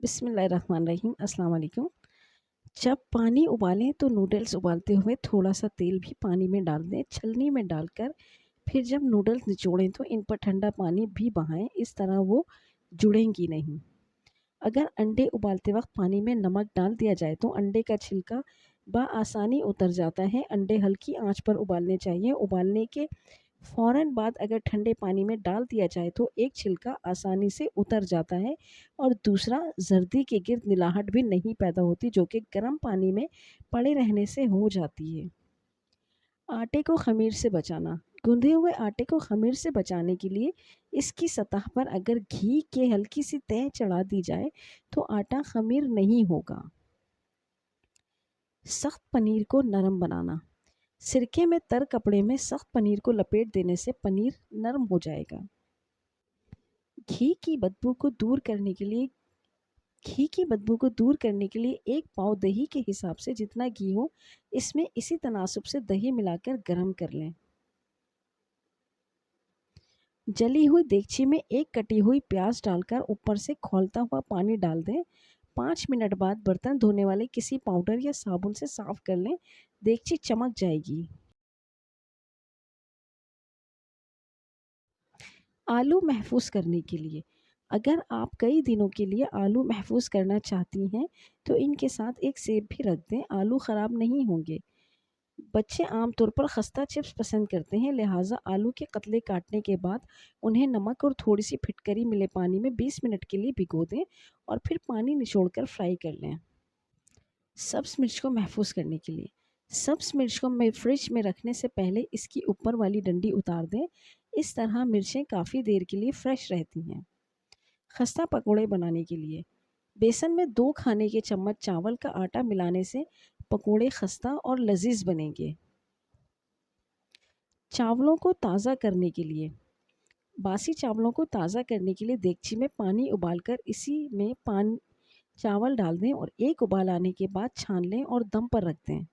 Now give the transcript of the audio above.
बिस्मिल्लाहिर्रहमानिर्रहीम। अस्सलाम वालेकुम। जब पानी उबालें तो नूडल्स उबालते हुए थोड़ा सा तेल भी पानी में डाल दें, छलनी में डालकर फिर जब नूडल्स निचोड़ें तो इन पर ठंडा पानी भी बहाएं, इस तरह वो जुड़ेंगी नहीं। अगर अंडे उबालते वक्त पानी में नमक डाल दिया जाए तो अंडे का छिलका बआसानी उतर जाता है। अंडे हल्की आंच पर उबालने चाहिए। उबालने के फ़ौरन बाद अगर ठंडे पानी में डाल दिया जाए तो एक छिलका आसानी से उतर जाता है और दूसरा जर्दी के गिर्द मिलाहट भी नहीं पैदा होती, जो कि गर्म पानी में पड़े रहने से हो जाती है। आटे को खमीर से बचाना। गूंदे हुए आटे को खमीर से बचाने के लिए इसकी सतह पर अगर घी के हल्की सी तह चढ़ा दी जाए तो आटा खमीर नहीं होगा। सख्त पनीर को नरम बनाना। सिरके में तर कपड़े में सख्त पनीर को लपेट देने से पनीर नरम हो जाएगा। घी की बदबू को दूर करने के लिए एक पाव दही के हिसाब से जितना घी हो इसमें इसी तनासुब से दही मिलाकर गर्म कर लें। जली हुई देगची में एक कटी हुई प्याज डालकर ऊपर से खौलता हुआ पानी डाल दें। 5 मिनट बाद बर्तन धोने वाले किसी पाउडर या साबुन से साफ कर लें, देगची चमक जाएगी। आलू महफूज करने के लिए। अगर आप कई दिनों के लिए आलू महफूज करना चाहती हैं तो इनके साथ एक सेब भी रख दें, आलू ख़राब नहीं होंगे। बच्चे आमतौर पर खस्ता चिप्स पसंद करते हैं, लिहाजा आलू के कतले काटने के बाद उन्हें नमक और थोड़ी सी फिटकरी मिले पानी में 20 मिनट के लिए भिगो दें और फिर पानी निचोड़कर फ्राई कर लें। सब्ज़ मिर्च को महफूज करने के लिए। सब्ज़ मिर्च को फ्रिज में रखने से पहले इसकी ऊपर वाली डंडी उतार दें। इस तरह मिर्चें काफ़ी देर के लिए फ्रेश रहती हैं। खस्ता पकोड़े बनाने के लिए। बेसन में 2 खाने के चम्मच चावल का आटा मिलाने से पकोड़े खस्ता और लजीज बनेंगे। चावलों को ताज़ा करने के लिए। बासी चावलों को ताज़ा करने के लिए देगची में पानी उबालकर इसी में चावल डाल दें और एक उबाल आने के बाद छान लें और दम पर रख दें।